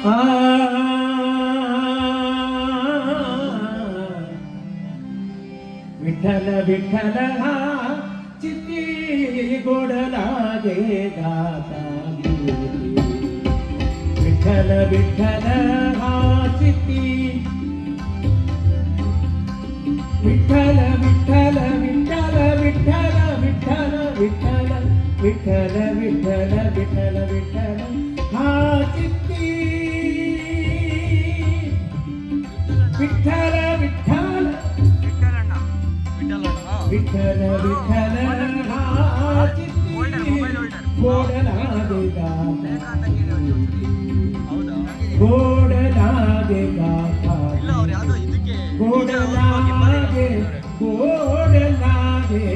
आ विठ्ठल विठ्ठल हा चित्ती गोड लागे गाता विठ्ठल विठ्ठल हा चित्ती विठ्ठल विठ्ठल विठ्ठल विठ्ठल विठ्ठल विठ्ठल विठ्ठल विठ्ठल विठ्ठल विठ्ठल हा चित्ती विठ्ठल विठ्ठल विठ्ठल विठ्ठल हा चित्ती गोड लागे गाता गोड लागे गाता गोड लागे गोड लागे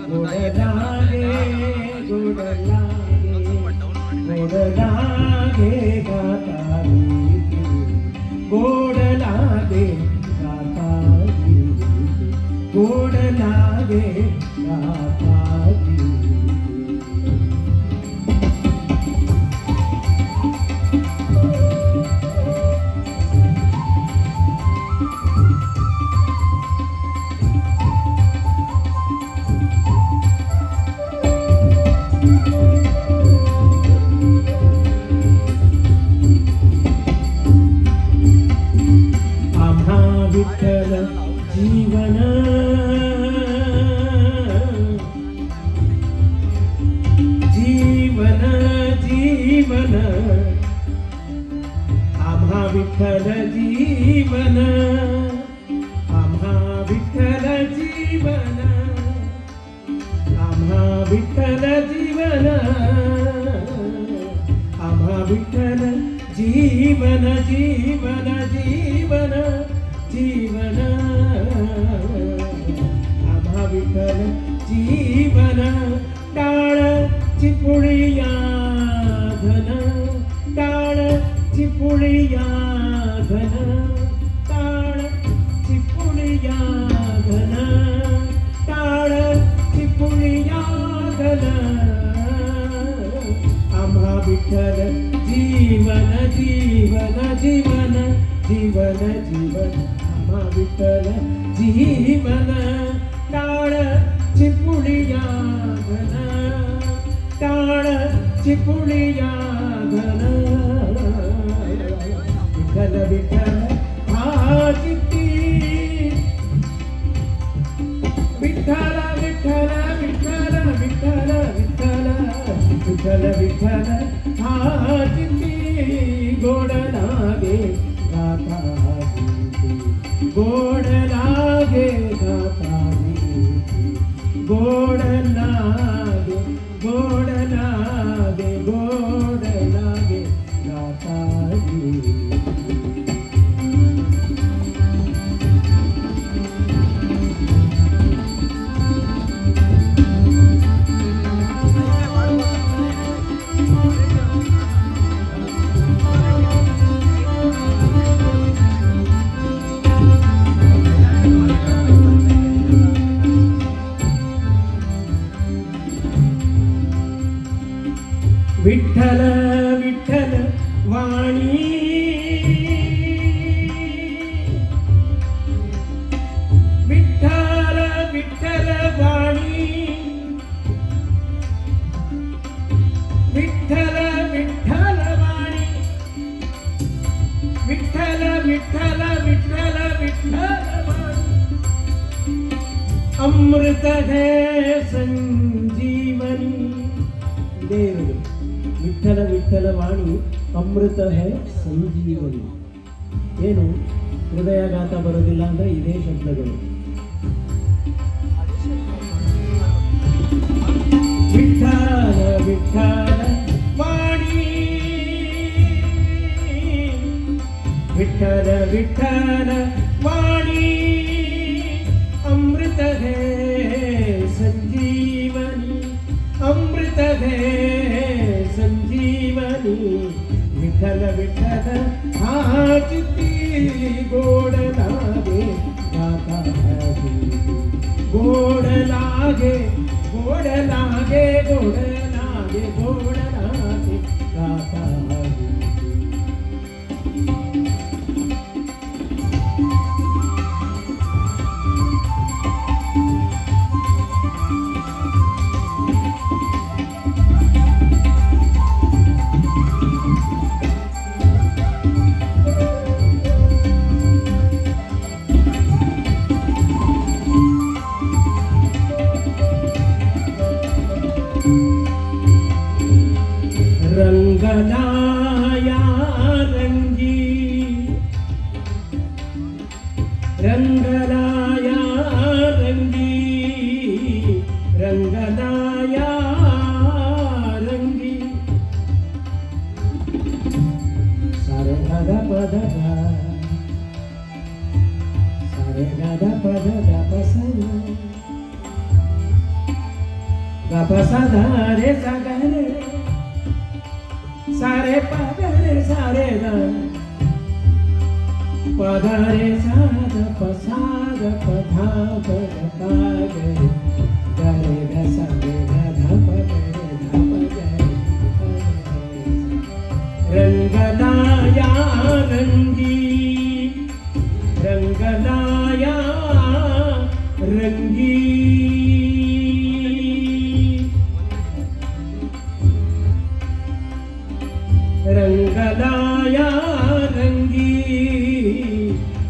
गोड लागे गोड लागे गोड लागे गाता गोड लागे गाता गोड लागे गाता विठ्ठल जीवन जीवन जीवन आम्हा विठ्ठल जीवन आम्हा विठ्ठल जीवन आम्हा विठ्ठल जीवन आम्हा विठ्ठल जीवन जीवन जीवन जीवन आम्हा विठ्ठल जीवन टाळ चिपुळिया घन टाळ चिपुळिया घन टाळ चिपुळिया घन टाळ चिपुळिया घन आम्हा विठ्ठल जीवन जीवन जीवन जीवन जीवन आम्हा विठ्ठल जीवन टाळ चिपुळिया घन टाळ चिपुळिया घन विठ्ठल विठ्ठल हा चित्ती विठ्ठल विठ्ठल विठ्ठल विठ्ठल विठ्ठल विठ्ठल विठ्ठल हा चित्ती गोड लागे गाता गोड लागे गाता गोड लागे गोड लागे गोड लागे गाता विठ्ठल विठ्ठल वाणी विठ्ठल विठ्ठल वाणी विठ्ठल विठ्ठल वाणी विठ्ठल विठ्ठल विठ्ठल विठ्ठल वाणी अमृत है संजीवनी देव विठ्ठल विठ्ठल वाणी ಅಮೃತ ಹೇ ಸಂಜೀವನಿ ಏನು ಹೃದಯಾಘಾತ ಬರೋದಿಲ್ಲ ಅಂದ್ರೆ ಇದೇ ಶಬ್ದಗಳು ವಿಠ್ಠಲ ವಿಠ್ಠಲ ವಾಣಿ ವಿಠ್ಠಲ ವಿಠ್ಠಲ ವಾಣಿ ಅಮೃತ ಹೇ ಸಂಜೀವನಿ ಅಮೃತ ಹೇ संजीवनी विठ्ठल विठ्ठल हा चित्ती गोड लागे गाता गोड लागे गोड लागे गोड लागे गोड लागे गाता रंगलाया रंगी रंगलाया रंगी रंगलाया रंगी सारे गादा पद गा सारे गादा पद गा पसना गा पसदा रे सा रे सारे पदरे सारे ग पदरे साध पसाद पधा पद पागरे गरे ग सारे ग ध पदरे ध पदरे रंगलाया रंगी रंगलाया रंगी रंगलाया रंगी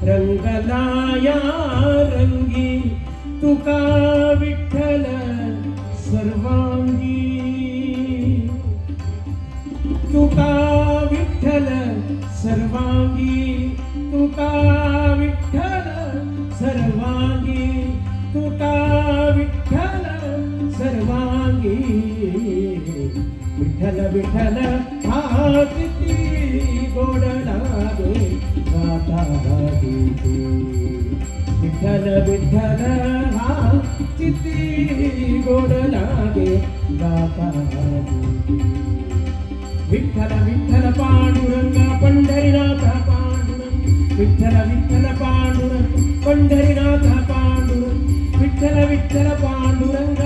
रंगलाया रंगी तुका विठ्ठल सर्वांगी तुका विठ्ठल सर्वांगी तुका विठ्ठल सर्वांगी तुका विठ्ठल सर्वांगी विठ्ठल विठ्ठल हा किती गोड लागे गाता गीते विठ्ठल विठ्ठल हा किती गोड लागे गाता गीते विठ्ठल विठ्ठल पांडुरंग पंढरीनाथ पांडुरंग विठ्ठल विठ्ठल पांडुरंग पंढरीनाथ पांडुरंग विठ्ठल विठ्ठल पांडुरंग